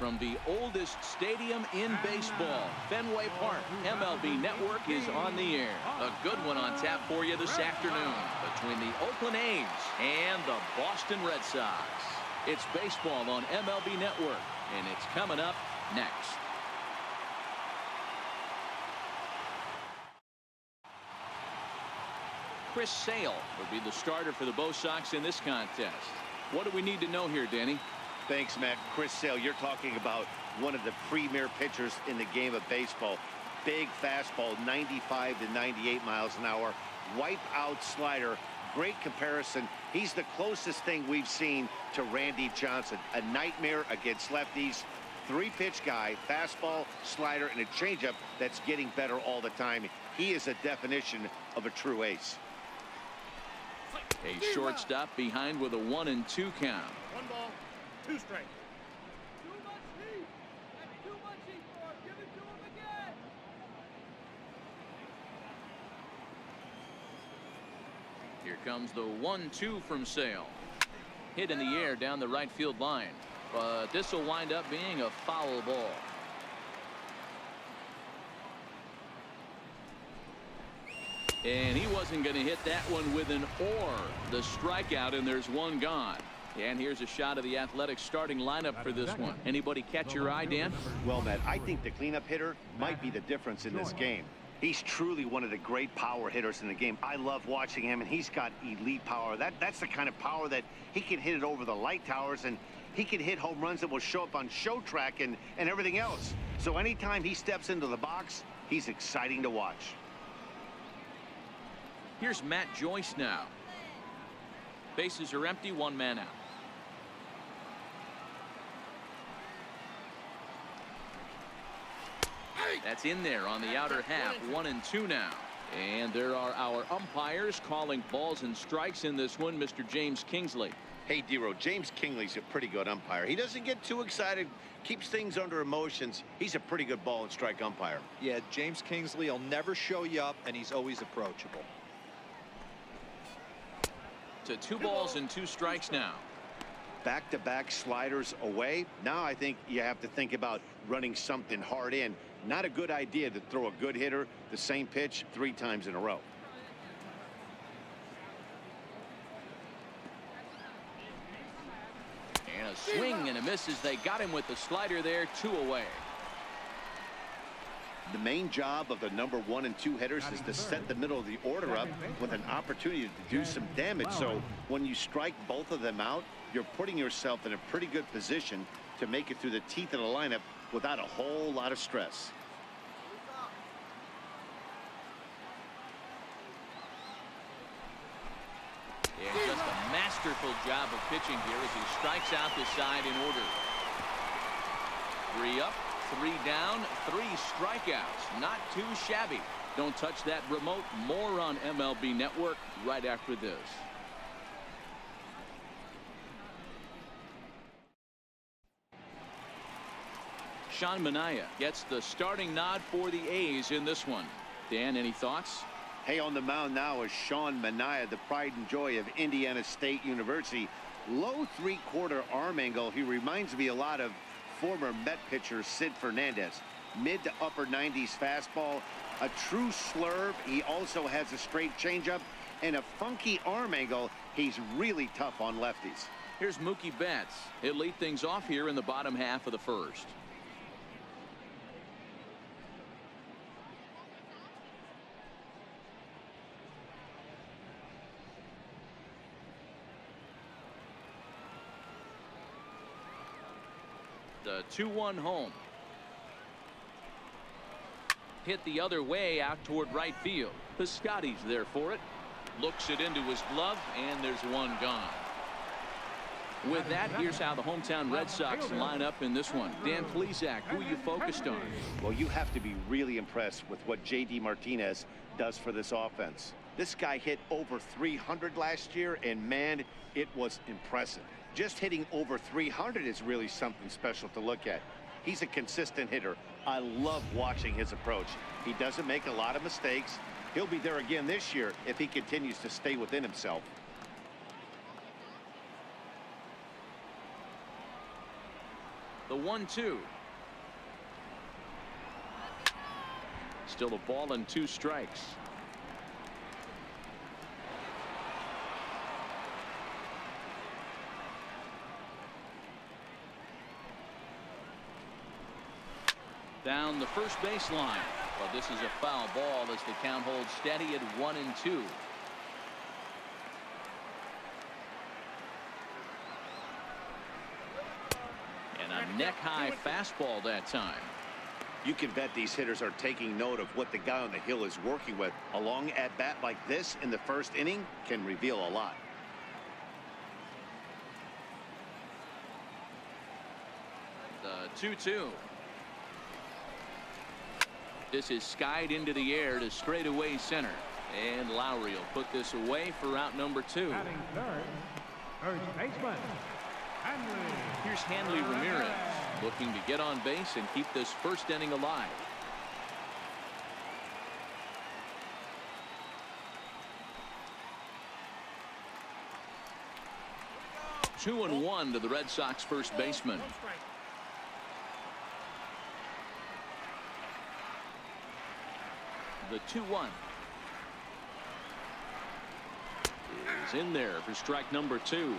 from the oldest stadium in baseball, Fenway Park. MLB Network is on the air. A good one on tap for you this afternoon between the Oakland A's and the Boston Red Sox. It's baseball on MLB Network, and it's coming up next. Chris Sale would be the starter for the Bo Sox in this contest. What do we need to know here, Danny? Thanks, Matt. Chris Sale, you're talking about one of the premier pitchers in the game of baseball. Big fastball, 95 to 98 miles an hour. Wipe out slider. Great comparison. He's the closest thing we've seen to Randy Johnson. A nightmare against lefties. Three-pitch guy, fastball, slider, and a changeup that's getting better all the time. He is a definition of a true ace. A shortstop behind with a 1-2 count. 1 ball, 2 strikes. Too much heat. That's too much heat for him. Give it to him again. Here comes the 1-2 from Sale. Hit in the air down the right field line. But this will wind up being a foul ball. And he wasn't going to hit that one with an or. The strikeout, and there's one gone. And here's a shot of the Athletics starting lineup for this one. Anybody catch your eye, Dan? Well, Matt, I think the cleanup hitter might be the difference in this game. He's truly one of the great power hitters in the game. I love watching him, and he's got elite power. That's the kind of power that he can hit it over the light towers, and he can hit home runs that will show up on show track and everything else. So anytime he steps into the box, he's exciting to watch. Here's Matt Joyce now. Bases are empty, 1 man out. That's in there on the outer half, 1-2 now. And there are our umpires calling balls and strikes in this one, Mr. James Kingsley. Hey, Dero, James Kingsley's a pretty good umpire. He doesn't get too excited, keeps things under emotions. He's a pretty good ball and strike umpire. Yeah, James Kingsley will never show you up, and he's always approachable. To 2 balls and 2 strikes now. Back-to-back sliders away. Now I think you have to think about running something hard in. Not a good idea to throw a good hitter the same pitch 3 times in a row. And a swing and a miss as they got him with the slider there, 2 away. The main job of the number 1 and 2 hitters is to set the middle of the order up with an opportunity to do some damage. So when you strike both of them out, you're putting yourself in a pretty good position to make it through the teeth of the lineup without a whole lot of stress. And just a masterful job of pitching here as he strikes out the side in order. 3 up, 3 down, 3 strikeouts. Not too shabby. Don't touch that remote. More on MLB Network right after this. Sean Manaea gets the starting nod for the A's in this one. Dan, any thoughts? Hey, on the mound now is Sean Manaea, the pride and joy of Indiana State University. Low 3/4 arm angle. He reminds me a lot of former Met pitcher Sid Fernandez. Mid to upper 90s fastball, a true slurve. He also has a straight changeup and a funky arm angle. He's really tough on lefties. Here's Mookie Betts. He'll lead things off here in the bottom half of the first. The 2-1 home. Hit the other way out toward right field. Piscotty's there for it. Looks it into his glove, and there's one gone. With that, here's how the hometown Red Sox line up in this one. Dan Plesac, who are you focused on? Well, you have to be really impressed with what J.D. Martinez does for this offense. This guy hit over 300 last year, and man, it was impressive. Just hitting over 300 is really something special to look at. He's a consistent hitter. I love watching his approach. He doesn't make a lot of mistakes. He'll be there again this year if he continues to stay within himself. The 1-2. Still a ball and 2 strikes. Down the first baseline. Well, this is a foul ball as the count holds steady at 1-2. And a neck-high fastball that time. You can bet these hitters are taking note of what the guy on the hill is working with. A long at-bat like this in the first inning can reveal a lot. The 2-2. This is skied into the air to straightaway center. And Lowry will put this away for out number 2. Batting third, first baseman, Hanley. Here's Hanley Ramirez looking to get on base and keep this first inning alive. Two and 1 to the Red Sox first baseman. One strike. The 2-1 is in there for strike number 2.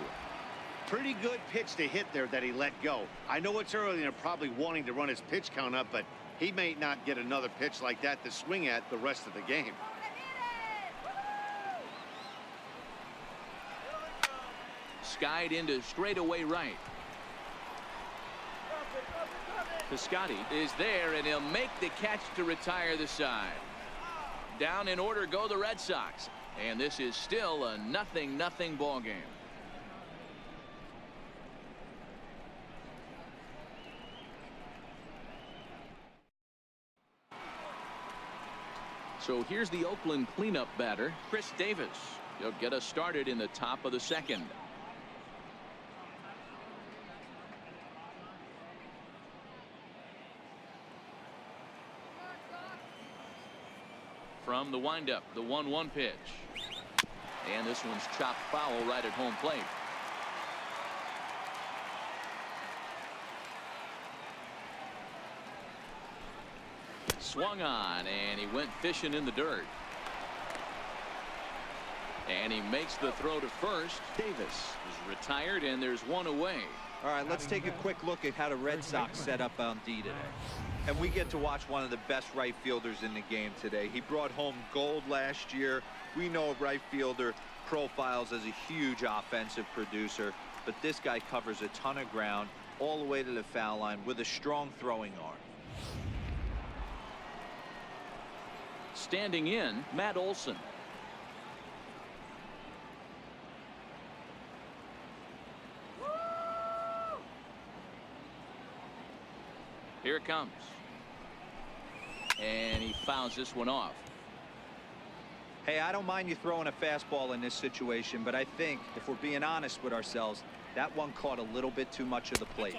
Pretty good pitch to hit there that he let go. I know it's early and they're probably wanting to run his pitch count up, but he may not get another pitch like that to swing at the rest of the game. Skied into straightaway right. Piscotty is there, and he'll make the catch to retire the side. Down in order go the Red Sox, and this is still a 0-0 ball game. So here's the Oakland cleanup batter, Chris Davis. He'll get us started in the top of the second. From the windup, the 1-1 pitch. And this one's chopped foul right at home plate. Swung on, and he went fishing in the dirt. And he makes the throw to first. Davis is retired, and there's one away. All right, let's take a quick look at how the Red Sox set up on D today. And we get to watch one of the best right fielders in the game today. He brought home gold last year. We know a right fielder profiles as a huge offensive producer, but this guy covers a ton of ground all the way to the foul line with a strong throwing arm. Standing in, Matt Olson. Here it comes. And he fouls this one off. Hey, I don't mind you throwing a fastball in this situation, but I think if we're being honest with ourselves, that one caught a little bit too much of the plate.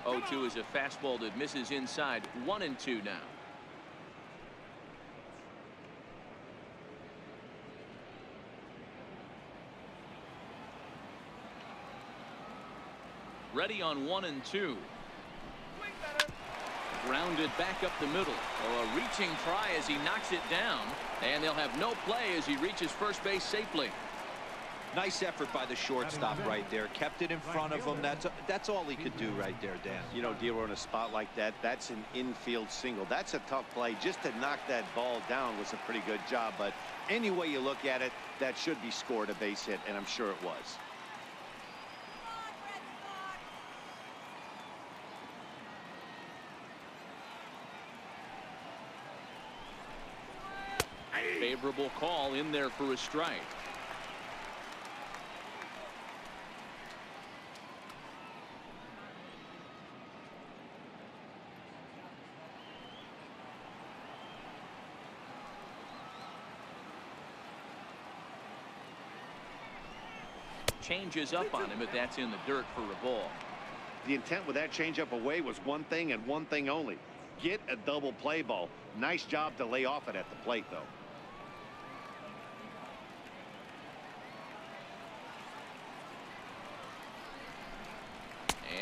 0-2 is a fastball that misses inside. 1-2 now. Ready on 1-2. Grounded back up the middle. Oh, a reaching try as he knocks it down. And they'll have no play as he reaches first base safely. Nice effort by the shortstop right there. Kept it in front of him. That's all he could do right there, Dan. You know, dealer in a spot like that, that's an infield single. That's a tough play. Just to knock that ball down was a pretty good job. But any way you look at it, that should be scored a base hit, and I'm sure it was. Favorable call in there for a strike. Changes up on him, but that's in the dirt for a ball. The intent with that changeup away was one thing and one thing only. Get a double play ball. Nice job to lay off it at the plate, though.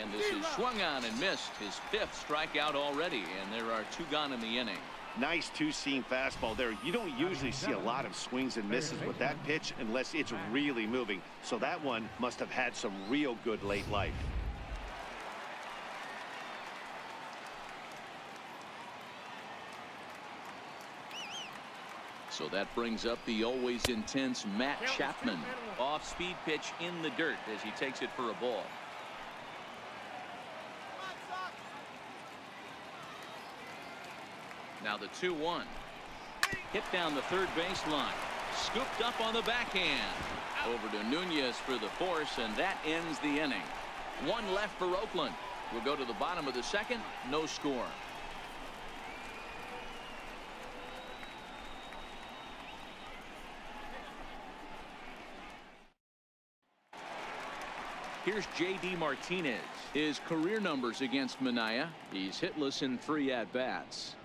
And this is swung on and missed. His 5th strikeout already, and there are 2 gone in the inning. Nice two-seam fastball there. You don't usually see a lot of swings and misses with that pitch unless it's really moving. So that one must have had some real good late life. So that brings up the always intense Matt Chapman. Off-speed pitch in the dirt as he takes it for a ball. Now the 2-1. Hit down the third baseline. Scooped up on the backhand. Over to Nunez for the force, and that ends the inning. 1 left for Oakland. We'll go to the bottom of the 2nd. No score. Here's J.D. Martinez. His career numbers against Minaya. He's hitless in 3 at-bats.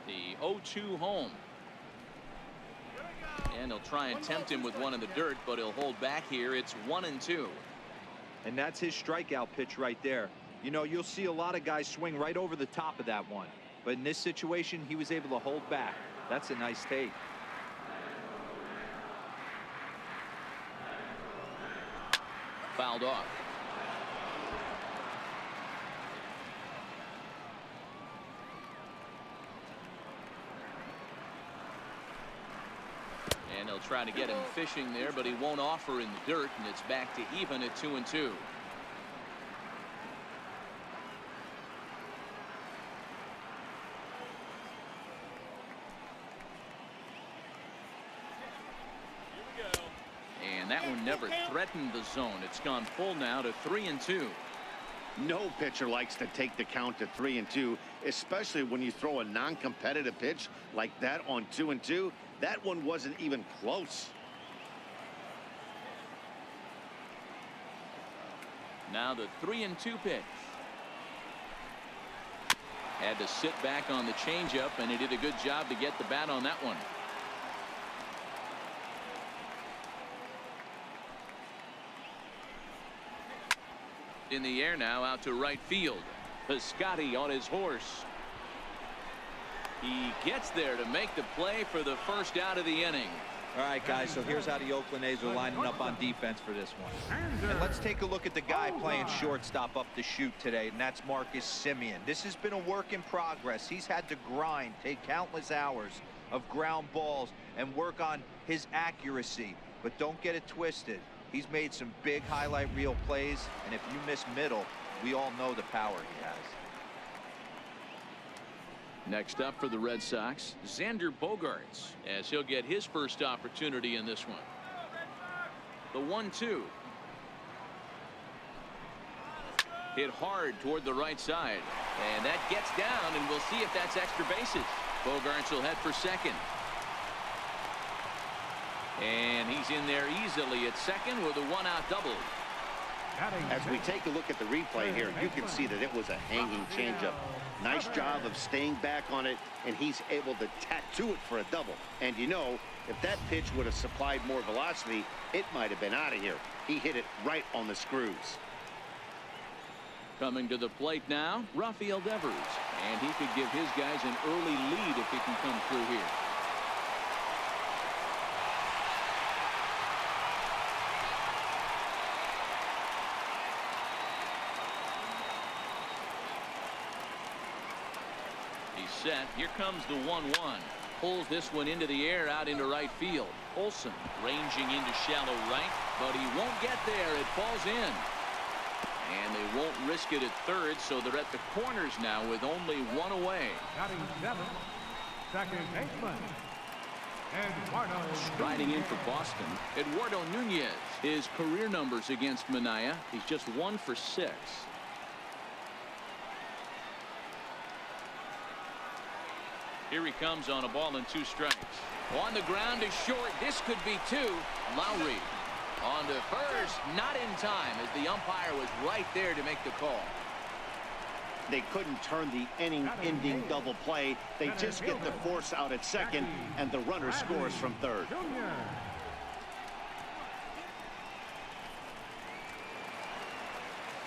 The 0-2 home. And he'll try and tempt him with one in the dirt, but he'll hold back here. It's 1-2. And that's his strikeout pitch right there. You know, you'll see a lot of guys swing right over the top of that one. But in this situation, he was able to hold back. That's a nice take. Fouled off. And he'll try to get him fishing there, but he won't offer in the dirt, and it's back to even at 2-2. And that one never threatened the zone. It's gone full now to 3-2. No pitcher likes to take the count to 3-2, especially when you throw a non-competitive pitch like that on 2-2. That one wasn't even close. Now the 3-2 pitch. Had to sit back on the changeup, and he did a good job to get the bat on that one. In the air now, out to right field. Piscotty on his horse. He gets there to make the play for the first out of the inning. All right, guys, so here's how the Oakland A's are lining up on defense for this one. And let's take a look at the guy playing shortstop up the chute today, and that's Marcus Semien. This has been a work in progress. He's had to grind, take countless hours of ground balls, and work on his accuracy. But don't get it twisted. He's made some big highlight reel plays, and if you miss middle, we all know the power he has. Next up for the Red Sox, Xander Bogaerts, as he'll get his first opportunity in this one. The 1-2. Hit hard toward the right side, and that gets down, and we'll see if that's extra bases. Bogaerts will head for second. And he's in there easily at second with a 1-out double. As we take a look at the replay here, you can see that it was a hanging changeup. Nice job of staying back on it, and he's able to tattoo it for a double. And you know, if that pitch would have supplied more velocity, it might have been out of here. He hit it right on the screws. Coming to the plate now, Rafael Devers, and he could give his guys an early lead if he can come through here. Set. Here comes the 1-1. Pulls this one into the air out into right field. Olsen ranging into shallow right, but he won't get there. It falls in. And they won't risk it at third, so they're at the corners now with only one away. Batting 7th, second baseman, Eduardo. Striding in for Boston, Eduardo Nunez. His career numbers against Minaya, he's just 1 for 6. Here he comes on a ball and 2 strikes. On the ground is short. This could be 2. Lowry on to first. Not in time as the umpire was right there to make the call. They couldn't turn the inning-ending double play. They just get the force out at second, and the runner scores from third.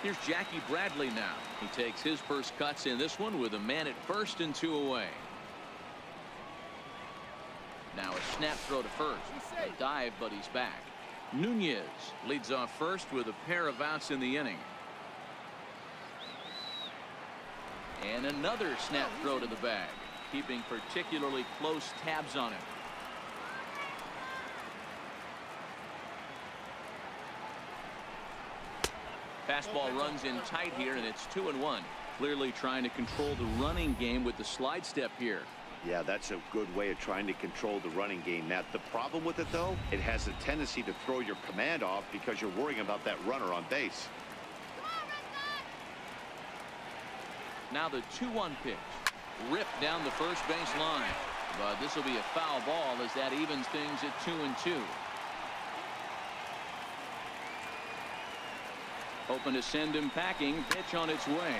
Here's Jackie Bradley now. He takes his first cuts in this one with a man at first and 2 away. Now a snap throw to first. A dive, but he's back. Nunez leads off first with a pair of outs in the inning. And another snap throw to the bag, keeping particularly close tabs on him. Fastball runs in tight here, and it's 2-1. Clearly trying to control the running game with the slide step here. Yeah, that's a good way of trying to control the running game, Matt. The problem with it, though, it has a tendency to throw your command off because you're worrying about that runner on base. Now the 2-1 pitch. Ripped down the first base line. But this will be a foul ball as that evens things at 2-2. Hoping to send him packing. Pitch on its way.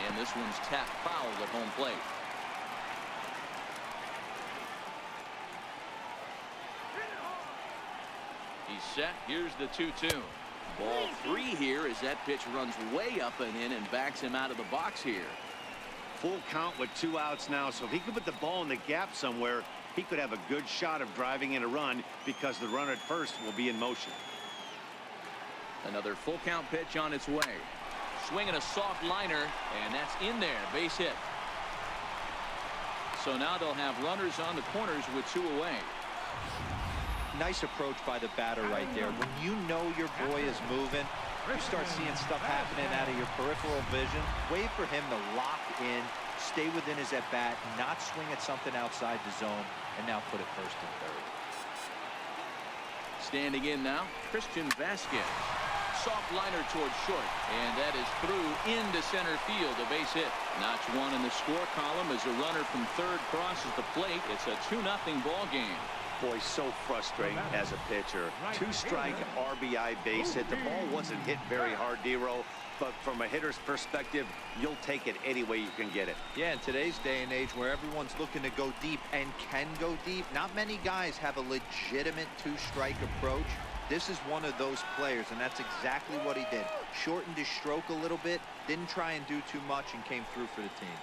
And this one's tapped foul at home plate. He's set. Here's the 2-2. Ball 3 here as that pitch runs way up and in and backs him out of the box here. Full count with 2 outs now, so if he could put the ball in the gap somewhere, he could have a good shot of driving in a run because the runner at first will be in motion. Another full count pitch on its way. Swinging a soft liner, and that's in there. Base hit. So now they'll have runners on the corners with 2 away. Nice approach by the batter right there. When you know your boy is moving, you start seeing stuff happening out of your peripheral vision. Wait for him to lock in, stay within his at-bat, not swing at something outside the zone, and now put it first and third. Standing in now, Christian Vasquez. Soft liner towards short, and that is through into center field. A base hit. Notch 1 in the score column as a runner from third crosses the plate. It's a 2-0 ball game. Boy, so frustrating as a pitcher. 2-strike RBI base hit. The ball wasn't hit very hard, D-Row, but from a hitter's perspective, you'll take it any way you can get it. Yeah, in today's day and age where everyone's looking to go deep and can go deep, not many guys have a legitimate 2-strike approach. This is one of those players, and that's exactly what he did. Shortened his stroke a little bit, didn't try and do too much, and came through for the team.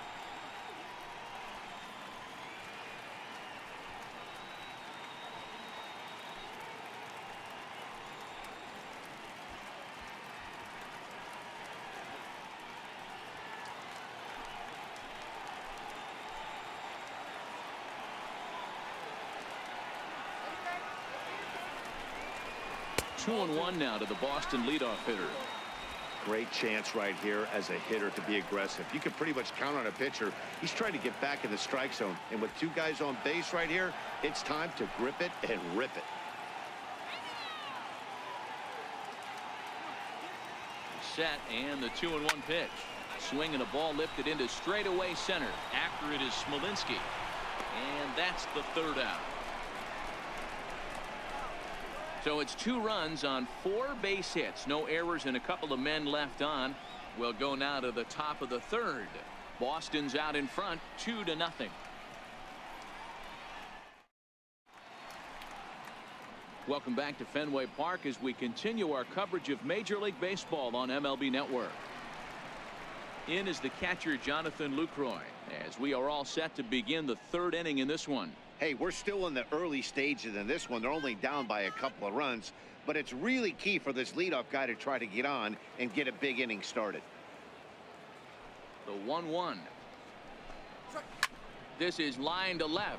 Two and 1 now to the Boston leadoff hitter. Great chance right here as a hitter to be aggressive. You can pretty much count on a pitcher. He's trying to get back in the strike zone. And with 2 guys on base right here, it's time to grip it and rip it. Set, and the 2-1 pitch. Swinging a ball lifted into straightaway center. After it is Smolinski. And that's the 3rd out. So it's 2 runs on 4 base hits. No errors and a couple of men left on. We'll go now to the top of the 3rd. Boston's out in front, 2-0. Welcome back to Fenway Park as we continue our coverage of Major League Baseball on MLB Network. In is the catcher Jonathan Lucroy as we are all set to begin the 3rd inning in this one. Hey, we're still in the early stages in this one. They're only down by a couple of runs, but it's really key for this leadoff guy to try to get on and get a big inning started. The 1-1. This is line to left,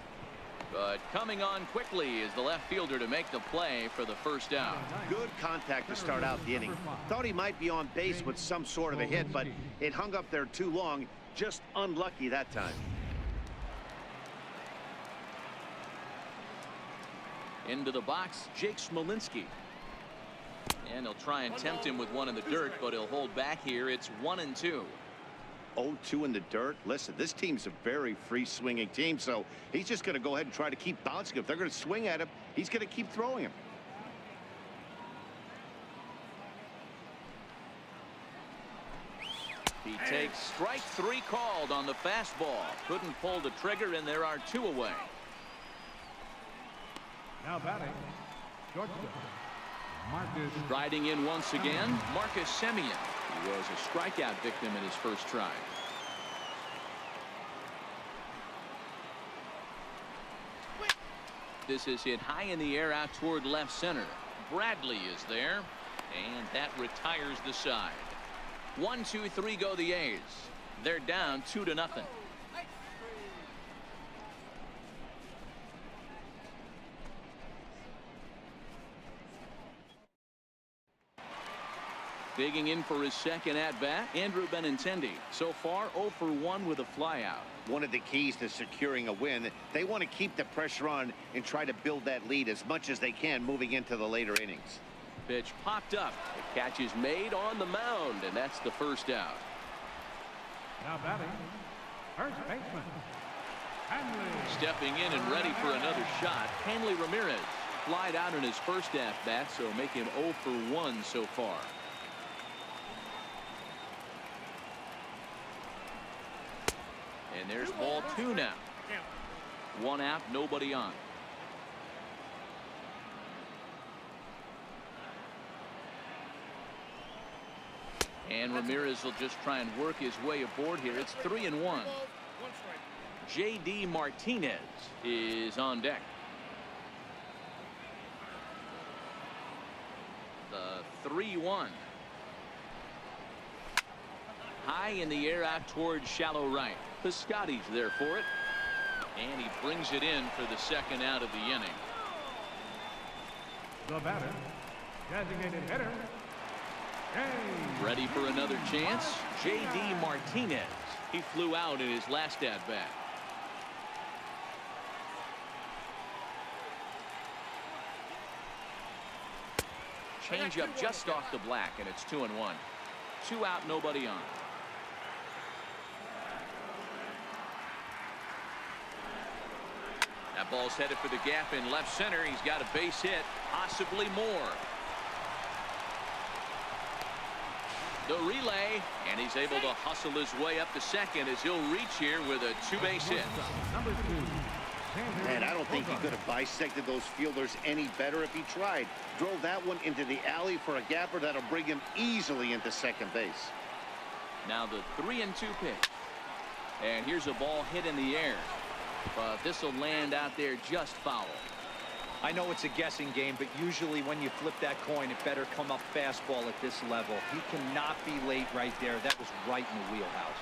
but coming on quickly is the left fielder to make the play for the 1st out. Good contact to start out the inning. Thought he might be on base with some sort of a hit, but it hung up there too long. Just unlucky that time. Into the box, Jake Smolinski. And he'll try and tempt him with one in the dirt, but he'll hold back here. It's 1-2. 0-2 in the dirt. Listen, this team's a very free swinging team, so he's just going to go ahead and try to keep bouncing. If they're going to swing at him, he's going to keep throwing him. He takes strike 3 called on the fastball. Couldn't pull the trigger, and there are 2 away. Now batting, shortstop, Marcus. Striding in once again, Marcus Semien. He was a strikeout victim in his first try. This is hit high in the air out toward left center. Bradley is there, and that retires the side. 1, 2, 3 go the A's. They're down 2-0. Digging in for his second at-bat, Andrew Benintendi. So far, 0 for 1 with a flyout. One of the keys to securing a win, they want to keep the pressure on and try to build that lead as much as they can moving into the later innings. Pitch popped up. The catch is made on the mound, and that's the first out. Now batting, first baseman, Hanley. Stepping in and ready for another shot, Hanley Ramirez. Flied out in his first at-bat, so make him 0 for 1 so far. And there's ball 2 now. 1 out, nobody on. And Ramirez will just try and work his way aboard here. It's 3-1. J.D. Martinez is on deck. The 3-1. High in the air out towards shallow right. Piscotty's there for it. And he brings it in for the second out of the inning. The batter, designated hitter, Ready for another chance? J.D. Martinez. He flew out in his last at-bat. Change up just off the black, and it's 2-1. 2 out, nobody on. That ball's headed for the gap in left center. He's got a base hit, possibly more. The relay, and he's able to hustle his way up to second as he'll reach here with a 2-base hit. number 2. And I don't think he could have bisected those fielders any better if he tried. Drove that one into the alley for a gapper that'll bring him easily into second base. Now the 3-2 pitch. And here's a ball hit in the air. But this will land out there just foul. I know it's a guessing game, but usually when you flip that coin, it better come up fastball at this level. He cannot be late right there. That was right in the wheelhouse.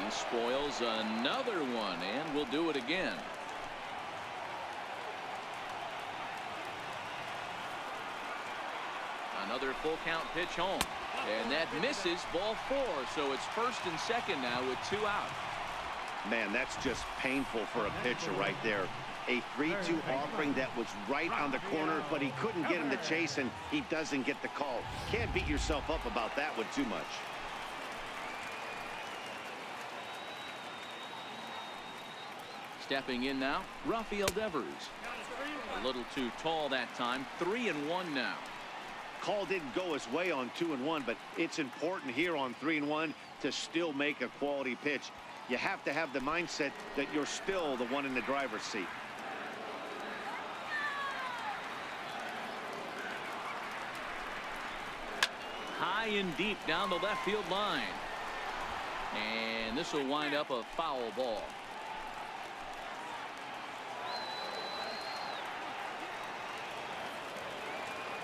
He spoils another one, and will do it again. Another full count pitch home. And that misses, ball 4. So it's first and second now with 2 out. Man, that's just painful for a pitcher right there. A 3-2 offering that was right on the corner, but he couldn't get him to chase, and he doesn't get the call. Can't beat yourself up about that one too much. Stepping in now, Rafael Devers. A little too tall that time. 3-1 now. Call didn't go his way on 2-1, but it's important here on 3-1 to still make a quality pitch. You have to have the mindset that you're still the one in the driver's seat. High and deep down the left field line. And this will wind up a foul ball.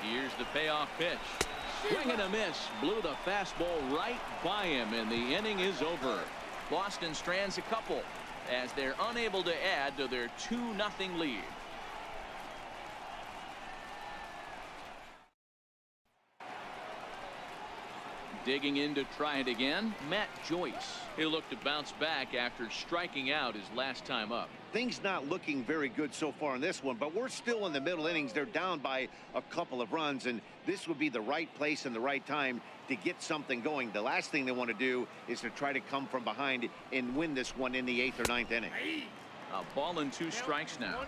Here's the payoff pitch. Swing and a miss. Blew the fastball right by him, and the inning is over. Boston strands a couple as they're unable to add to their 2-0 lead. Digging in to try it again, Matt Joyce. He'll look to bounce back after striking out his last time up. Things not looking very good so far in this one, but we're still in the middle innings. They're down by a couple of runs, and this would be the right place and the right time to get something going. The last thing they want to do is to try to come from behind and win this one in the 8th or 9th inning. A ball and 2 strikes now.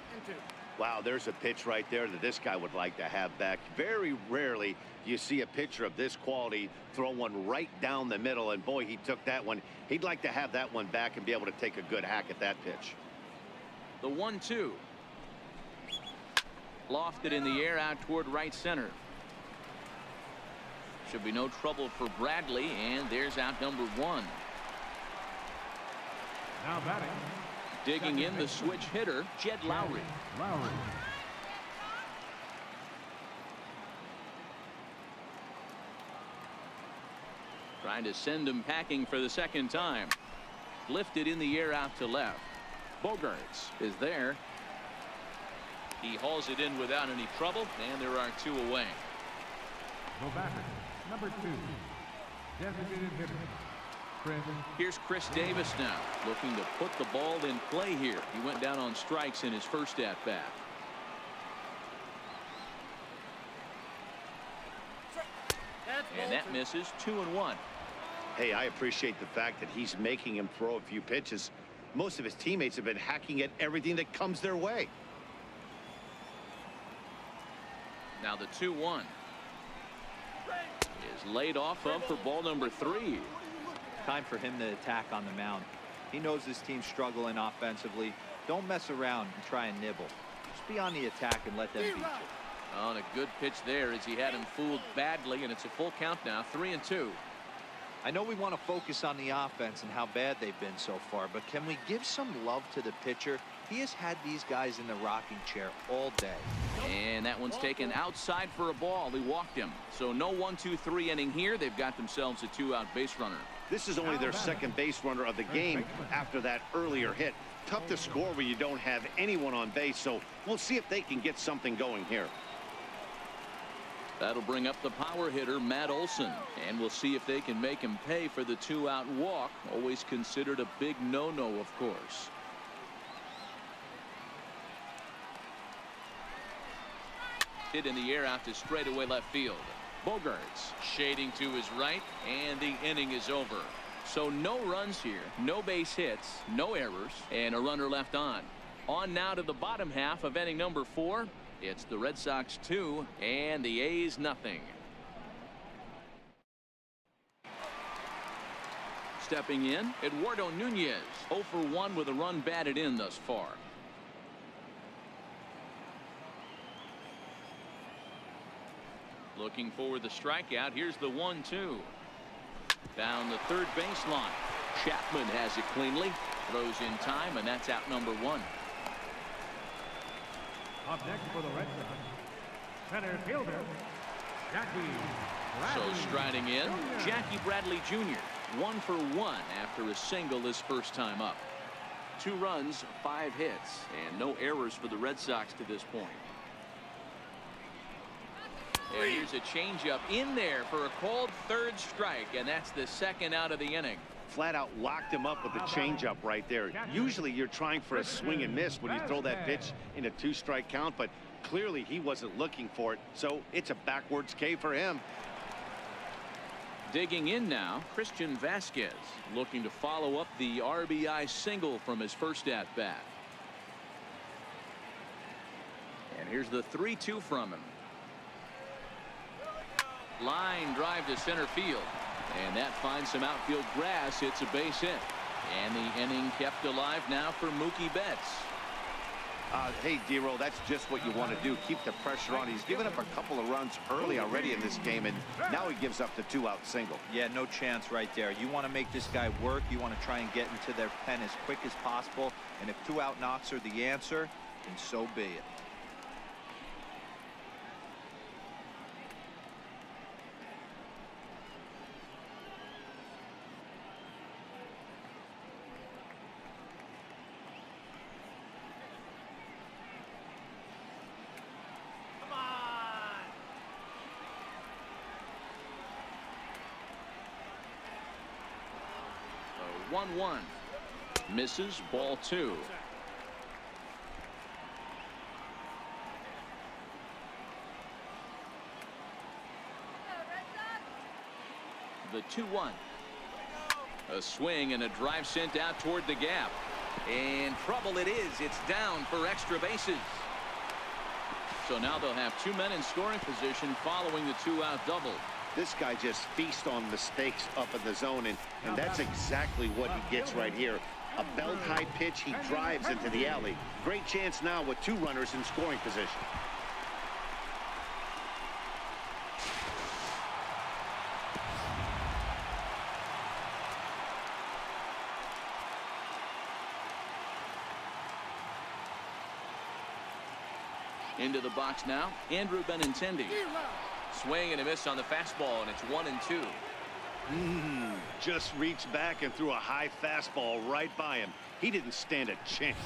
Wow, there's a pitch right there that this guy would like to have back. Very rarely you see a pitcher of this quality throw one right down the middle, and boy, he took that one. He'd like to have that one back and be able to take a good hack at that pitch. The 1-2. Lofted in the air out toward right center. Should be no trouble for Bradley, and there's out number 1. Now batting. Digging in the switch hitter, Jed Lowry. Trying to send him packing for the second time. Lifted in the air out to left. Bogarts is there. He hauls it in without any trouble, and there are 2 away. No batter. Number 2. Designated hitter. Here's Chris Davis now, looking to put the ball in play here. He went down on strikes in his first at bat. And that misses. 2-1. Hey, I appreciate the fact that he's making him throw a few pitches. Most of his teammates have been hacking at everything that comes their way. Now the 2-1 is laid off of for ball number 3. Time for him to attack on the mound. He knows his team's struggling offensively. Don't mess around and try and nibble. Just be on the attack and let them beat you. On a good pitch there as he had him fooled badly, and it's a full count now. 3-2. I know we want to focus on the offense and how bad they've been so far, but can we give some love to the pitcher? He has had these guys in the rocking chair all day. And that one's taken outside for a ball. He walked him. So no 1-2-3 inning here. They've got themselves a 2-out base runner. This is only their second base runner of the game after that earlier hit. Tough to score when you don't have anyone on base, so we'll see if they can get something going here. That'll bring up the power hitter, Matt Olson, and we'll see if they can make him pay for the 2-out walk. Always considered a big no-no, of course. Hit in the air out to straightaway left field. Bogarts shading to his right, and the inning is over. So no runs here, no base hits, no errors, and a runner left on. On now to the bottom half of inning number 4. It's the Red Sox 2 and the A's nothing. Stepping in, Eduardo Nunez, 0 for 1 with a run batted in thus far. Looking for the strikeout. Here's the 1-2. Down the third baseline. Chapman has it cleanly. Throws in time, and that's out number 1. Up next for the Red Sox, center fielder, Jackie Bradley. So striding in, Jackie Bradley Jr. 1 for 1 after a single his first time up. 2 runs, 5 hits, and no errors for the Red Sox to this point. And here's a changeup in there for a called third strike, and that's the second out of the inning. Flat out locked him up with the changeup right there. Usually you're trying for a swing and miss when you throw that pitch in a 2-strike count, but clearly he wasn't looking for it, so it's a backwards K for him. Digging in now, Christian Vasquez, looking to follow up the RBI single from his first at bat. And here's the 3-2 from him. Line drive to center field, and that finds some outfield grass. It's a base hit, and the inning kept alive now for Mookie Betts. Hey, D-Roll, that's just what you want to do. Keep the pressure on. He's given up a couple of runs early already in this game, and now he gives up the 2-out single. Yeah, no chance right there. You want to make this guy work. You want to try and get into their pen as quick as possible, and if 2-out knocks are the answer, then so be it. So 1-1. Misses, ball 2. The 2-1. A swing and a drive sent out toward the gap. And trouble it is. It's down for extra bases. So now they'll have 2 men in scoring position following the 2-out double. This guy just feasts on mistakes up in the zone, and that's exactly what he gets right here. A belt-high pitch, he drives into the alley. Great chance now with 2 runners in scoring position. Into the box now, Andrew Benintendi. Swing and a miss on the fastball, and it's 1-2. Just reached back and threw a high fastball right by him. He didn't stand a chance.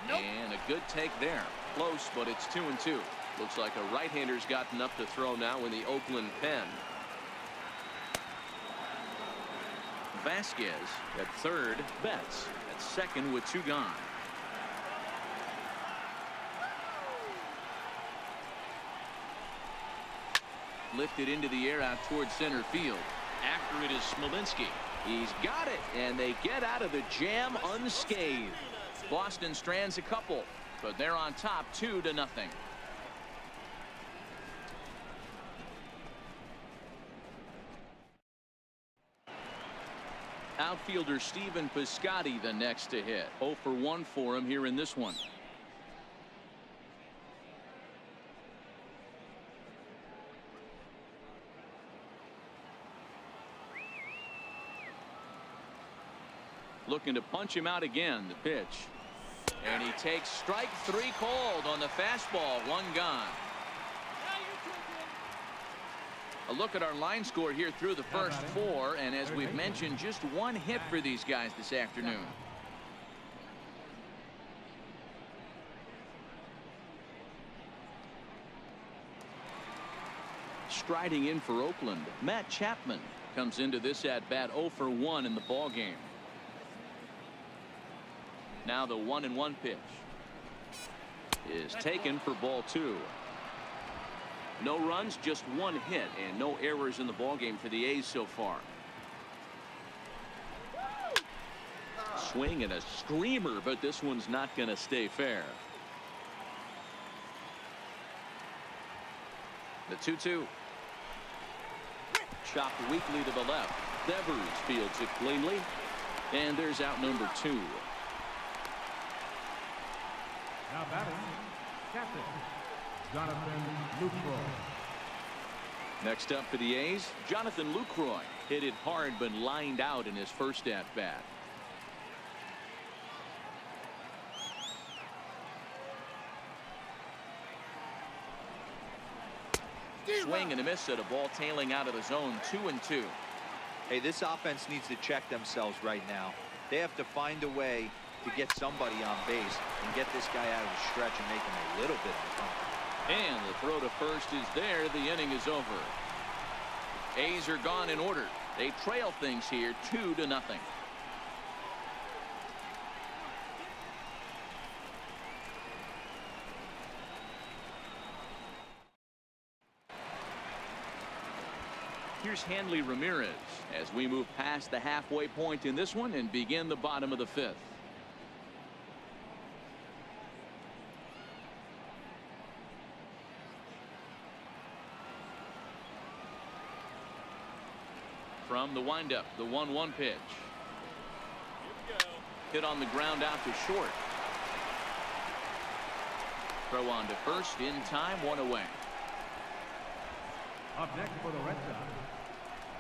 And a good take there. Close, but it's 2-2. Looks like a right-hander's gotten up to throw now in the Oakland pen. Vasquez at third, Betts at second with 2 gone. Lifted into the air out towards center field. After it is Smolinski. He's got it, and they get out of the jam unscathed. Boston strands a couple, but they're on top 2-0. Outfielder Stephen Piscotty the next to hit. 0 for 1 for him here in this one. Looking to punch him out again. The pitch. And he takes strike 3 called on the fastball. 1 gone. A look at our line score here through the first 4, and as we've mentioned, just 1 hit for these guys this afternoon. Striding in for Oakland, Matt Chapman comes into this at bat 0 for 1 in the ball game. Now the 1-1 pitch is taken for ball 2. No runs, just 1 hit, and no errors in the ballgame for the A's so far. Swing and a screamer, but this one's not going to stay fair. The 2-2. Chopped weakly to the left. Devers fields it cleanly, and there's out number 2. Now batting, captain Jonathan Lucroy. Next up for the A's, Jonathan Lucroy. Hit it hard but lined out in his first at bat. Swing and a miss at a ball tailing out of the zone. 2-2. Hey, this offense needs to check themselves right now. They have to find a way to get somebody on base and get this guy out of the stretch and make him a little bit uncomfortable. And the throw to first is there. The inning is over. A's are gone in order. They trail things here 2-0. Here's Hanley Ramirez as we move past the halfway point in this one and begin the bottom of the 5th. From the windup, the 1-1 pitch. Hit on the ground out to short. Throw on to first in time, 1 away. Up next for the Red Sox,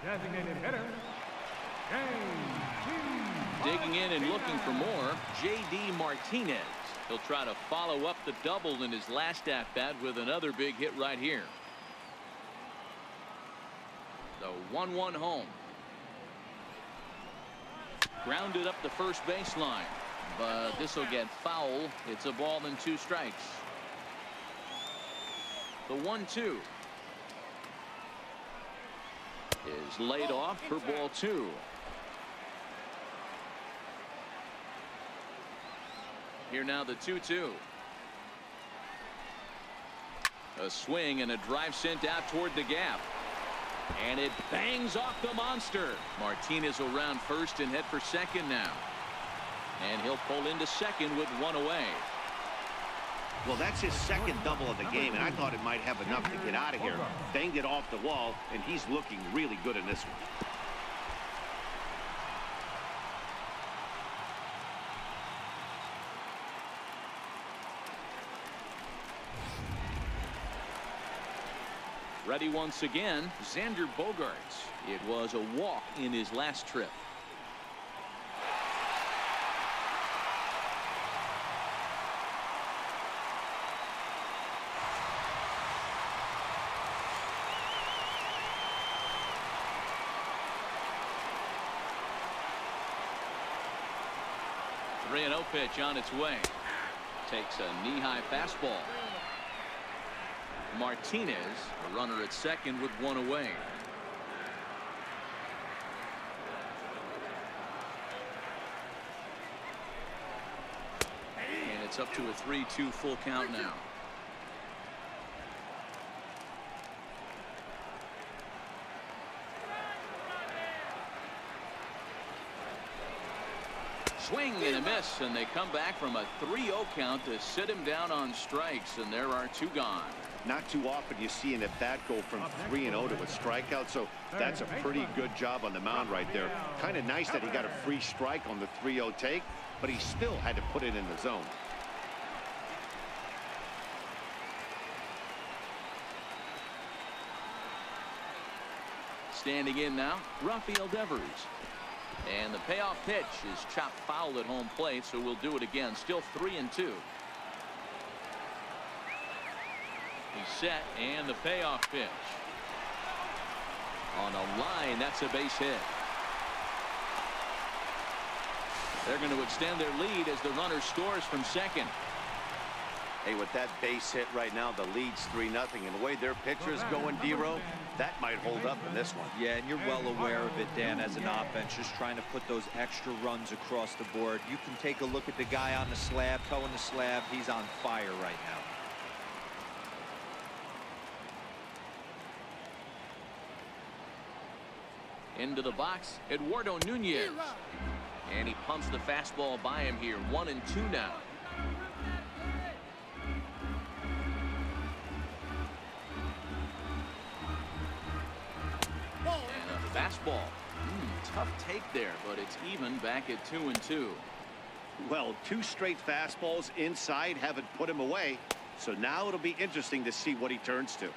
designated hitter, J.D. Digging in and looking for more, J.D. Martinez. He'll try to follow up the double in his last at-bat with another big hit right here. The 1-1 home. Grounded up the first baseline, but this will get foul. It's a ball and 2 strikes. The 1-2 is laid off for ball 2. Here now the 2-2. A swing and a drive sent out toward the gap. And it bangs off the monster. Martinez will round first and head for second now. And he'll pull into second with one away. Well, that's his second double of the game, and I thought it might have enough to get out of here. Banged it off the wall, and he's looking really good in this one. Ready once again, Xander Bogaerts. It was a walk in his last trip. The 3-0 pitch on its way. Takes a knee-high fastball. Martinez, a runner at second with one away. And it's up to a 3-2 full count now. Swing and a miss, and they come back from a 3-0 count to sit him down on strikes, and there are two gone. Not too often you see an at-bat go from 3-0 to a strikeout, so that's a pretty good job on the mound right there. Kind of nice that he got a free strike on the 3-0 take, but he still had to put it in the zone. Standing in now, Rafael Devers. And the payoff pitch is chopped foul at home plate, so we'll do it again. Still 3-2. He's set, and the payoff pitch. On a line, that's a base hit. They're going to extend their lead as the runner scores from second. Hey, with that base hit right now, the lead's 3-0, and the way their pitcher's going, D-Row, that might hold up in this one. Yeah, and you're well aware of it, Dan, as an offense, just trying to put those extra runs across the board. You can take a look at the guy on the slab, toeing the slab. He's on fire right now. Into the box, Eduardo Nunez. And he pumps the fastball by him here. 1-2 now. And a fastball. Tough take there, but it's even back at 2-2. Well, two straight fastballs inside haven't put him away, so now it'll be interesting to see what he turns to.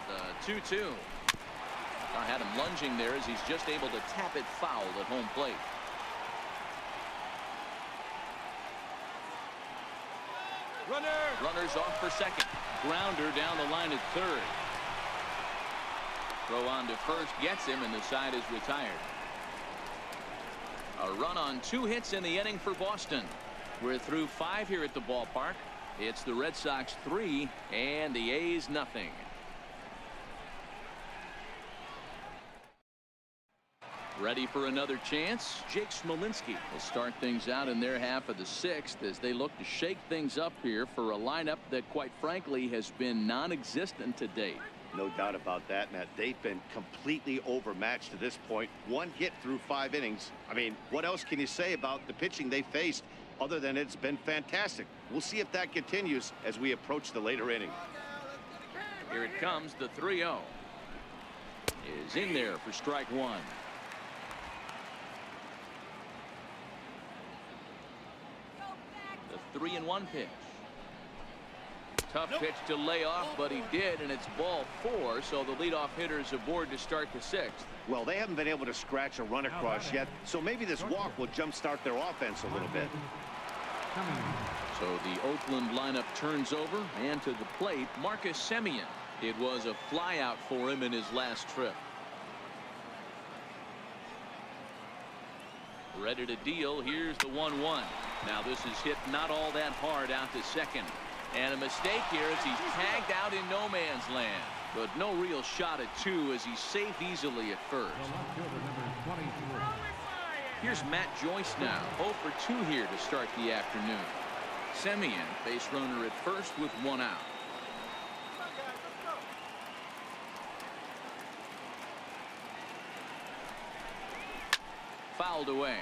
The 2-2. I had him lunging there as he's just able to tap it foul at home plate. Runners off for second. Grounder down the line at third. Throw on to first gets him, and the side is retired. A run on 2 hits in the inning for Boston. We're through 5 here at the ballpark. It's the Red Sox 3 and the A's nothing. Ready for another chance? Jake Smolinski will start things out in their half of the 6th as they look to shake things up here for a lineup that, quite frankly, has been non-existent to date. No doubt about that, Matt. They've been completely overmatched to this point. 1 hit through 5 innings. I mean, what else can you say about the pitching they faced other than it's been fantastic? We'll see if that continues as we approach the later innings. Here it comes. The 3-0 is in there for strike 1. The 3-1 pitch. Tough pitch to lay off, but he did, and it's ball 4, so the leadoff hitter is aboard to start the 6th. Well, they haven't been able to scratch a run across yet, so maybe this walk will jumpstart their offense a little bit. So the Oakland lineup turns over, and to the plate, Marcus Semien. It was a flyout for him in his last trip. Ready to deal. Here's the 1-1. Now this is hit not all that hard out to second. And a mistake here as he's tagged out in no man's land. But no real shot at 2 as he's safe easily at first. Here's Matt Joyce now, 0 for 2 here to start the afternoon. Semien, base runner at first with 1 out. Fouled away.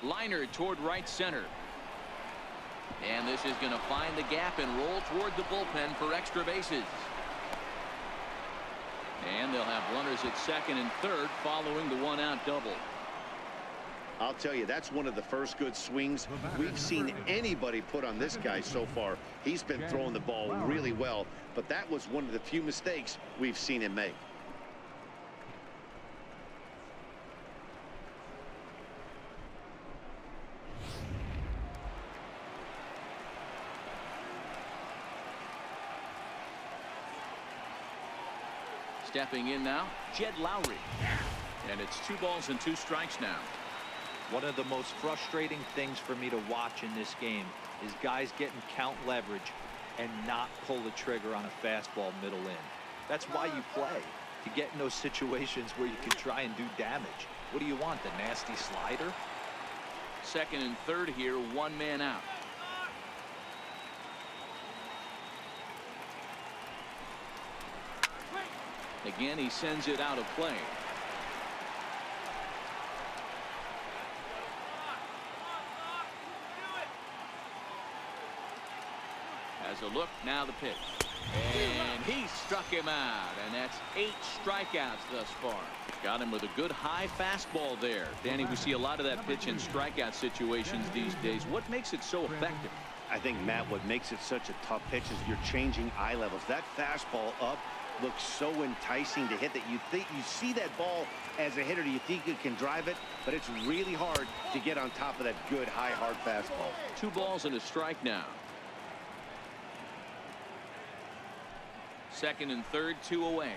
Liner toward right center. And this is going to find the gap and roll toward the bullpen for extra bases. And they'll have runners at second and third following the 1-out double. I'll tell you, that's one of the first good swings we've seen anybody put on this guy so far. He's been throwing the ball really well, but that was one of the few mistakes we've seen him make. Stepping in now, Jed Lowry. And it's 2 balls and 2 strikes now. One of the most frustrating things for me to watch in this game is guys getting count leverage and not pull the trigger on a fastball middle in. That's why you play, to get in those situations where you can try and do damage. What do you want, the nasty slider? Second and third here, 1 man out. Again, he sends it out of play. As a look, now the pitch. And he struck him out, and that's 8 strikeouts thus far. Got him with a good high fastball there. Danny, we see a lot of that pitch in strikeout situations these days. What makes it so effective? I think, Matt, what makes it such a tough pitch is you're changing eye levels. That fastball up looks so enticing to hit that you think you see that ball as a hitter, you think you can drive it, but it's really hard to get on top of that good high hard fastball. 2 balls and a strike now. Second and third, 2 away.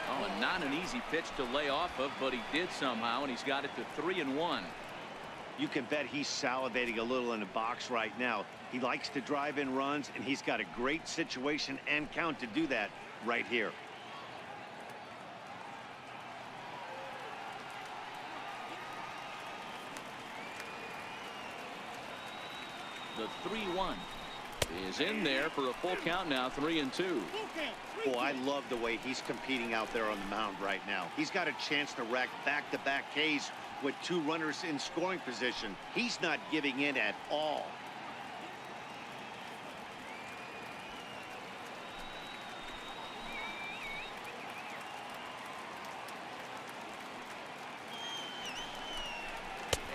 Oh, and not an easy pitch to lay off of, but he did somehow, and he's got it to 3-1. You can bet he's salivating a little in the box right now. He likes to drive in runs, and he's got a great situation and count to do that right here. The 3-1 is in there for a full count now, 3-2. Boy, I love the way he's competing out there on the mound right now. He's got a chance to rack back-to-back Ks with 2 runners in scoring position. He's not giving in at all.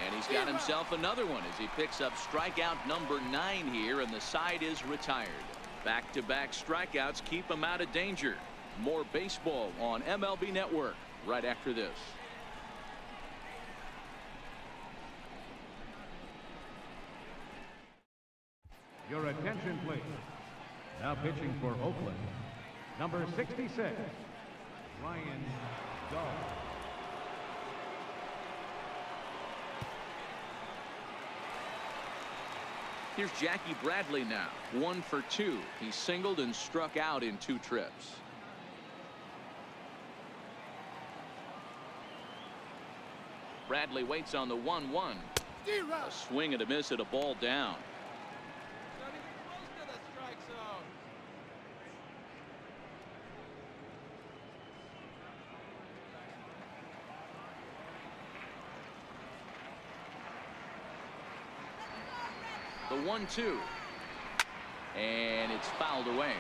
And he's got himself another one as he picks up strikeout number 9 here, and the side is retired. Back-to-back strikeouts keep him out of danger. More baseball on MLB Network right after this. Your attention, please. Now pitching for Oakland, number 66, Ryan Dahl. Here's Jackie Bradley now, 1 for 2. He singled and struck out in 2 trips. Bradley waits on the 1-1. A swing and a miss at a ball down. Not even close to the strike zone. The 1-2. And it's fouled away.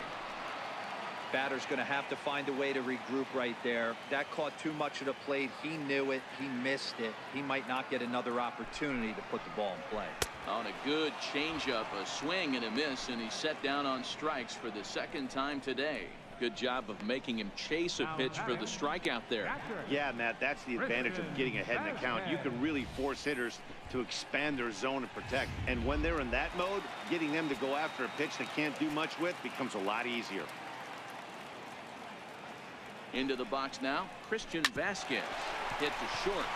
Batter's going to have to find a way to regroup right there. That caught too much of the plate. He knew it. He missed it. He might not get another opportunity to put the ball in play. On a good changeup, a swing and a miss, and he's set down on strikes for the 2nd time today. Good job of making him chase a pitch for the strikeout there. Yeah, Matt, that's the advantage of getting ahead in the count. You can really force hitters to expand their zone and protect. And when they're in that mode, getting them to go after a pitch they can't do much with becomes a lot easier. Into the box now, Christian Vasquez. Hit to short.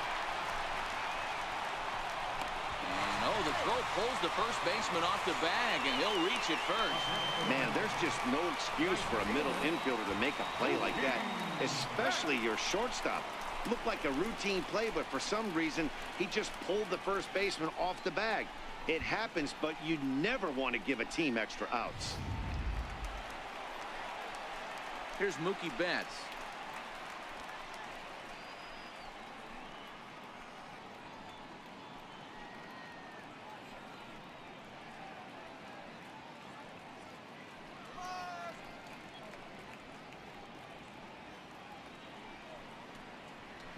And oh, the throw pulls the first baseman off the bag, and he'll reach it first. Man, there's just no excuse for a middle infielder to make a play like that, especially your shortstop. Looked like a routine play, but for some reason, he just pulled the first baseman off the bag. It happens, but you never want to give a team extra outs. Here's Mookie Betts.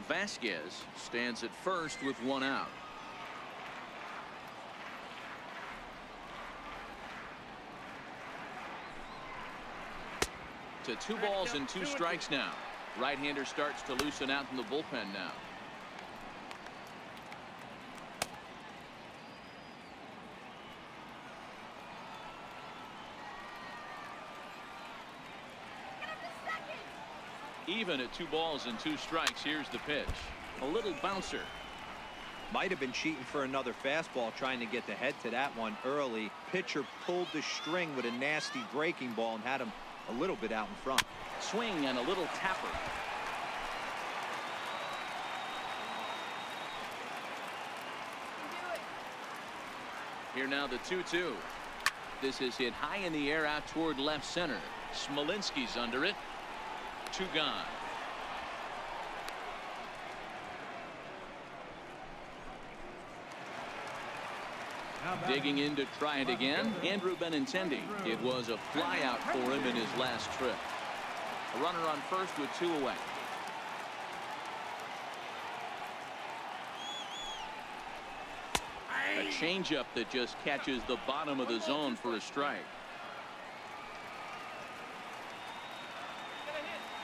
Vasquez stands at first with one out. To 2 balls and 2 strikes now. Right-hander starts to loosen out in the bullpen now. Even at 2 balls and 2 strikes. Here's the pitch. A little bouncer. Might have been cheating for another fastball, trying to get the head to that one early. Pitcher pulled the string with a nasty breaking ball and had him a little bit out in front. Swing and a little tapper. Here now the 2-2. This is hit high in the air out toward left center. Smolinski's under it. 2 gone. Digging in to try it again, Andrew Benintendi. It was a fly out for him in his last trip. A runner on first with 2 away. A changeup that just catches the bottom of the zone for a strike.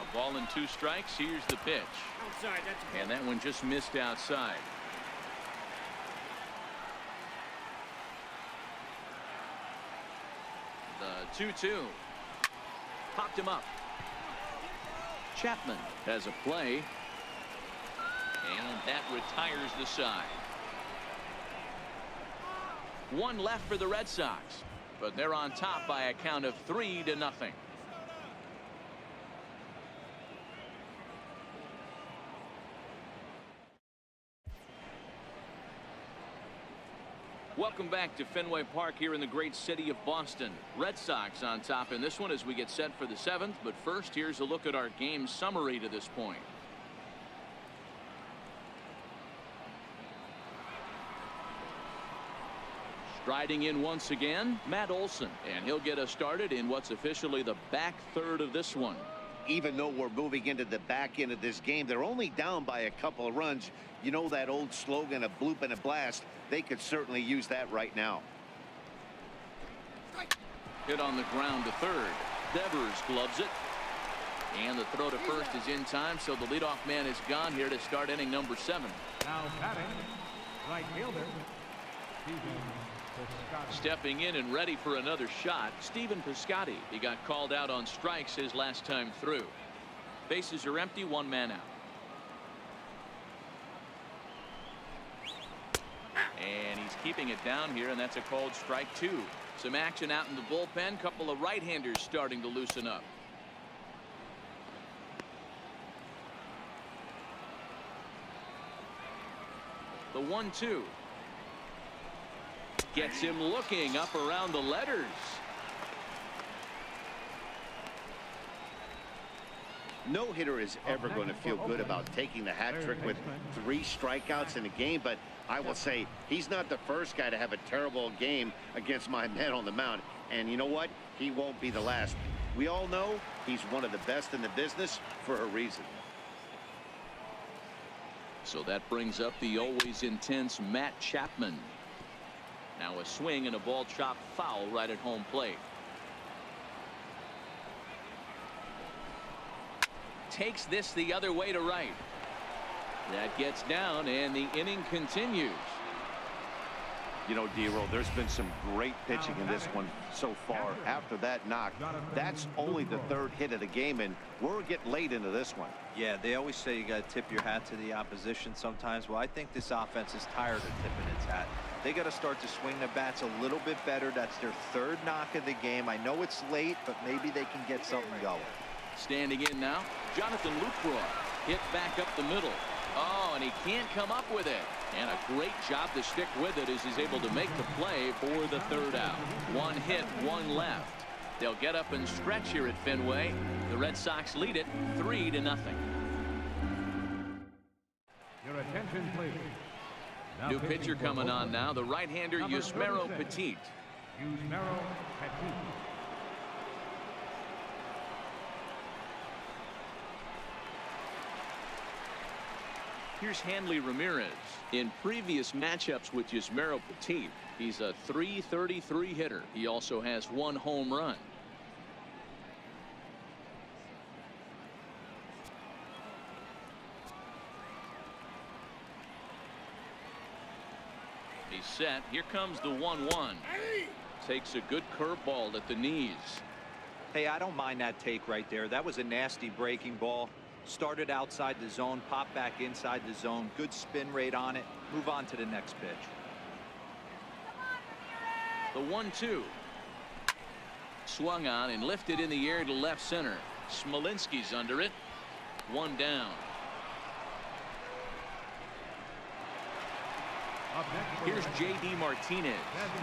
A ball and 2 strikes. Here's the pitch. And that one just missed outside. The 2-2. Popped him up. Chapman has a play. And that retires the side. 1 left for the Red Sox. But they're on top by a count of 3-0. Welcome back to Fenway Park here in the great city of Boston. Red Sox on top in this one as we get set for the 7th. But first, here's a look at our game summary to this point. Striding in once again, Matt Olson, and he'll get us started in what's officially the back third of this one. Even though we're moving into the back end of this game, they're only down by a couple of runs. You know that old slogan, a bloop and a blast. They could certainly use that right now. Hit on the ground to third. Devers gloves it. And the throw to first is in time, so the leadoff man is gone here to start inning number 7. Now batting, right fielder, Stepping in and ready for another shot, Stephen Piscotty. He got called out on strikes his last time through. Bases are empty, 1 man out. And he's keeping it down here, and that's a called strike 2. Some action out in the bullpen. Couple of right-handers starting to loosen up. The 1-2. Gets him looking up around the letters. No hitter is ever going to feel good about taking the hat trick with 3 strikeouts in a game, but I will say he's not the first guy to have a terrible game against my men on the mound. And you know what? He won't be the last. We all know he's one of the best in the business for a reason. So that brings up the always intense Matt Chapman. Now a swing and a ball chopped foul right at home plate. Takes this the other way to right. That gets down and the inning continues. You know, D-Roll, there's been some great pitching in this one so far. After that knock, that's only the third hit of the game, and we're getting late into this one. Yeah, they always say you got to tip your hat to the opposition sometimes. Well, I think this offense is tired of tipping its hat. They got to start to swing the bats a little bit better. That's their third knock of the game. I know it's late, but maybe they can get something going. Standing in now, Jonathan Lucroy. Hit back up the middle. Oh, and he can't come up with it. And a great job to stick with it as he's able to make the play for the third out. One hit, one left. They'll get up and stretch here at Fenway. The Red Sox lead it 3-0. Your attention, please. Now New pitcher coming on now, the right-hander Yusmeiro Petit. Yusmeiro Petit. Here's Hanley Ramirez. In previous matchups with Yusmeiro Petit, he's a .333 hitter. He also has 1 home run. He's set. Here comes the 1-1. Takes a good curveball at the knees. Hey, I don't mind that take right there. That was a nasty breaking ball. Started outside the zone, popped back inside the zone. Good spin rate on it. Move on to the next pitch. The 1-2. Swung on and lifted in the air to left center. Smolinski's under it. 1 down. Here's J.D. Martinez.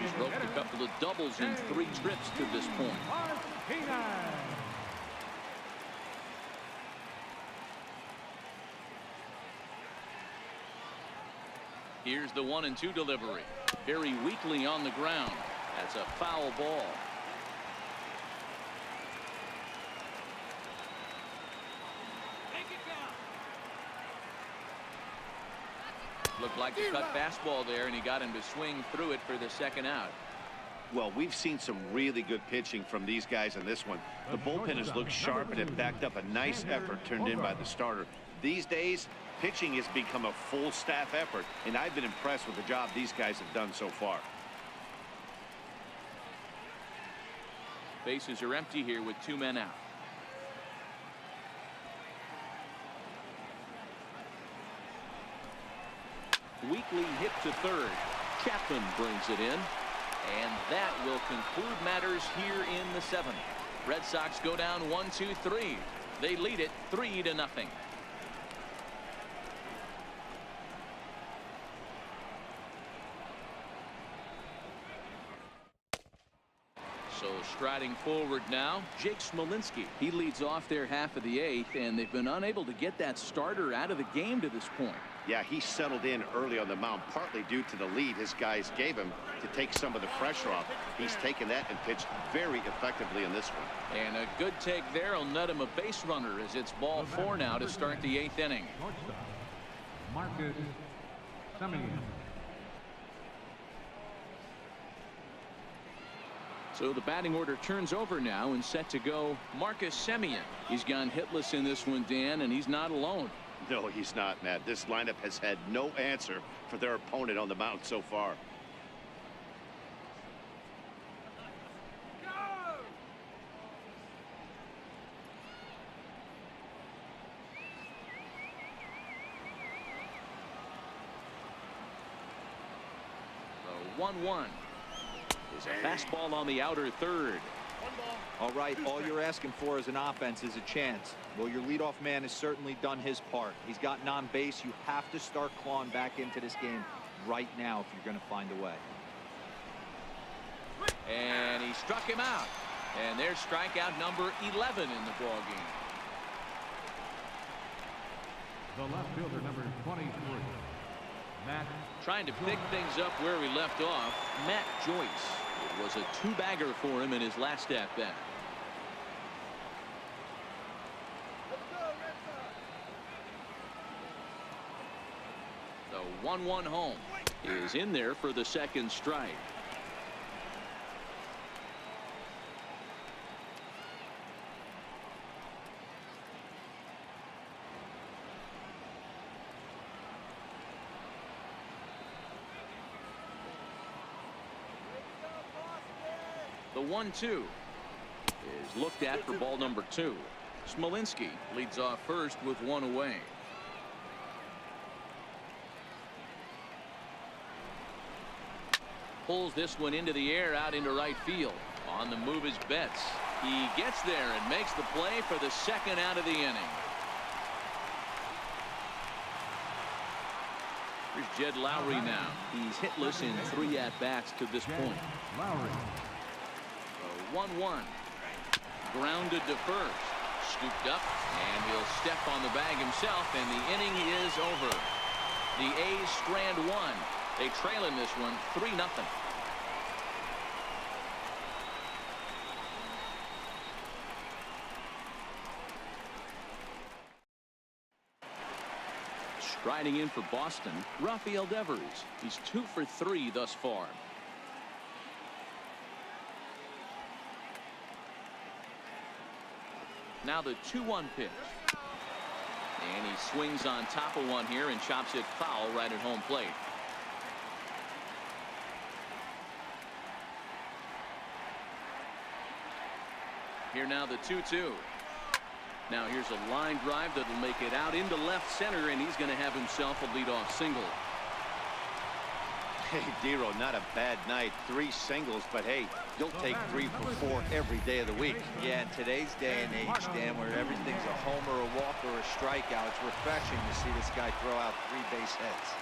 He's roped a couple of doubles in 3 trips to this point. Here's the 1-2 delivery. Very weakly on the ground. That's a foul ball. Looked like a cut fastball there, and he got him to swing through it for the second out. Well, we've seen some really good pitching from these guys in this one. The bullpen has looked sharp, and it backed up a nice effort turned in by the starter. These days, pitching has become a full staff effort, and I've been impressed with the job these guys have done so far. Bases are empty here with 2 men out. Weakly hit to third. Chapman brings it in. And that will conclude matters here in the 7th. Red Sox go down 1-2-3. They lead it 3-0. So striding forward now, Jake Smolinski. He leads off their half of the 8th, and they've been unable to get that starter out of the game to this point. Yeah, he settled in early on the mound, partly due to the lead his guys gave him to take some of the pressure off. He's taken that and pitched very effectively in this one. And a good take there will net him a base runner as it's ball 4 now to start the 8th inning. Marcus Semien. So the batting order turns over now and set to go Marcus Semien. He's gone hitless in this one, Dan, and he's not alone. No, he's not, Matt. This lineup has had no answer for their opponent on the mound so far. The 1-1 is a fastball on the outer third. All right, all you're asking for as an offense is a chance. Well, your leadoff man has certainly done his part. He's gotten on base. You have to start clawing back into this game right now if you're going to find a way. And he struck him out. And there's strikeout number 11 in the ball game. The left fielder, number 23, Matt. Trying to pick things up where we left off, Matt Joyce. It was a 2-bagger for him in his last at-bat. The 1-1 home is in there for the second strike. 1-2 is looked at for ball number 2. Smolinski leads off first with 1 away. Pulls this one into the air out into right field. On the move is Betts. He gets there and makes the play for the second out of the inning. Here's Jed Lowry now. He's hitless in 3 at-bats to this point. Lowry. 1-1. Grounded to first. Scooped up, and he'll step on the bag himself, and the inning is over. The A's strand 1. They trail in this one 3-0. Striding in for Boston, Rafael Devers. He's 2 for 3 thus far. Now the 2-1 pitch. And he swings on top of one here and chops it foul right at home plate. Here now the 2-2. Now here's a line drive that'll make it out into left center, and he's going to have himself a leadoff single. Hey, Dero, not a bad night. 3 singles, but hey, you'll take 3 for 4 every day of the week. Yeah, in today's day and age, Dan, where everything's a homer, a walk, or a strikeout, it's refreshing to see this guy throw out 3 base hits.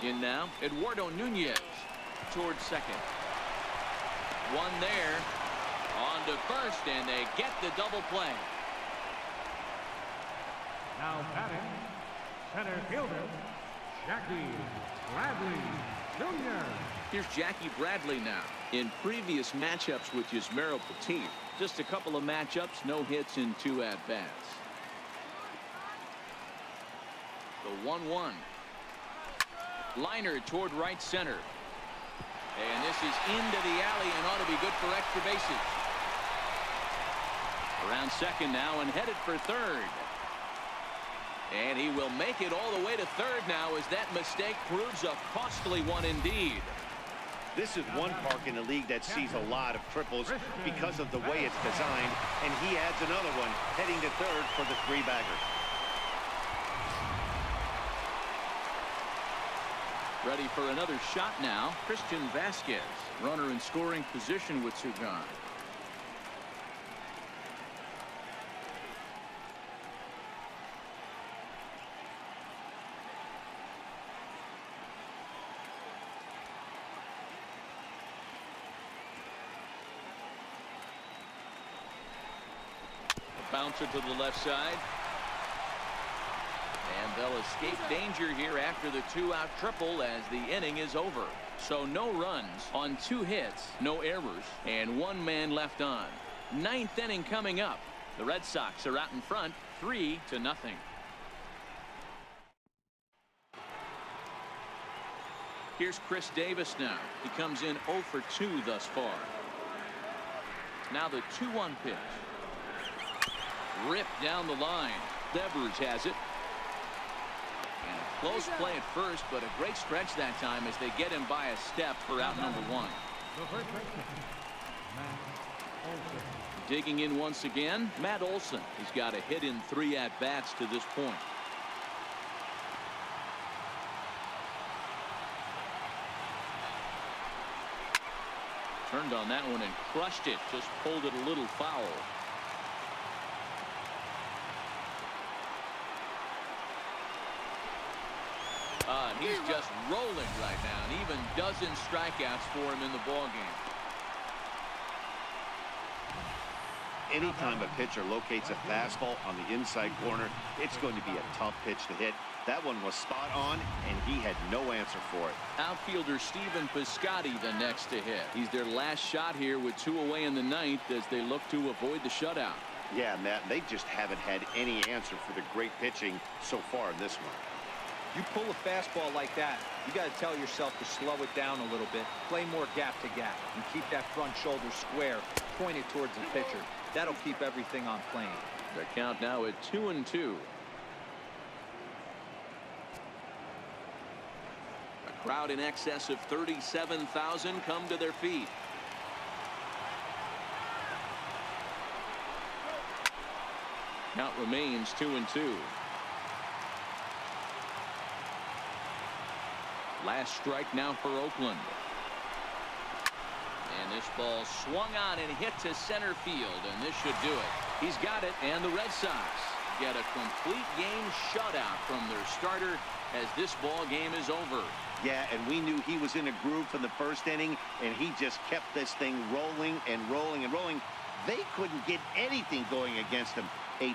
In now, Eduardo Nunez towards second. One there. On to first, and they get the double play. Now batting, center fielder, Jackie Bradley Jr. Here's Jackie Bradley now. In previous matchups with Yusmeiro Petit, just a couple of matchups, no hits in 2 at-bats. The 1-1. Liner toward right center. And this is into the alley and ought to be good for extra bases. Around second now and headed for third. And he will make it all the way to third now as that mistake proves a costly one indeed. This is one park in the league that sees a lot of triples because of the way it's designed, and he adds another one heading to third for the 3-bagger. Ready for another shot now. Christian Vasquez, runner in scoring position with 2 gone. Bouncer to the left side. And they'll escape danger here after the 2-out triple as the inning is over. So no runs on 2 hits, no errors, and 1 man left on. 9th inning coming up. The Red Sox are out in front 3-0. Here's Chris Davis now. He comes in 0 for 2 thus far. Now the 2-1 pitch. Ripped down the line. Devers has it. And a close play at first, but a great stretch that time as they get him by a step for out number 1. Digging in once again, Matt Olson. He's got a hit in 3 at-bats to this point. Turned on that one and crushed it. Just pulled it a little foul. And he's just rolling right now, and even dozen strikeouts for him in the ballgame. Anytime a pitcher locates a fastball on the inside corner, it's going to be a tough pitch to hit. That one was spot on, and he had no answer for it. Outfielder Stephen Piscotty the next to hit. He's their last shot here with 2 away in the 9th as they look to avoid the shutout. Yeah, Matt, they just haven't had any answer for the great pitching so far in this one. You pull a fastball like that, you got to tell yourself to slow it down a little bit, play more gap to gap, and keep that front shoulder square, pointed towards the pitcher. That'll keep everything on plane. The count now at 2-2. Crowd in excess of 37,000 come to their feet. Count remains 2-2. Last strike now for Oakland. And this ball swung on and hit to center field, and this should do it. He's got it, and the Red Sox get a complete game shutout from their starter as this ball game is over. Yeah, and we knew he was in a groove from the first inning, and he just kept this thing rolling and rolling and rolling. They couldn't get anything going against him. A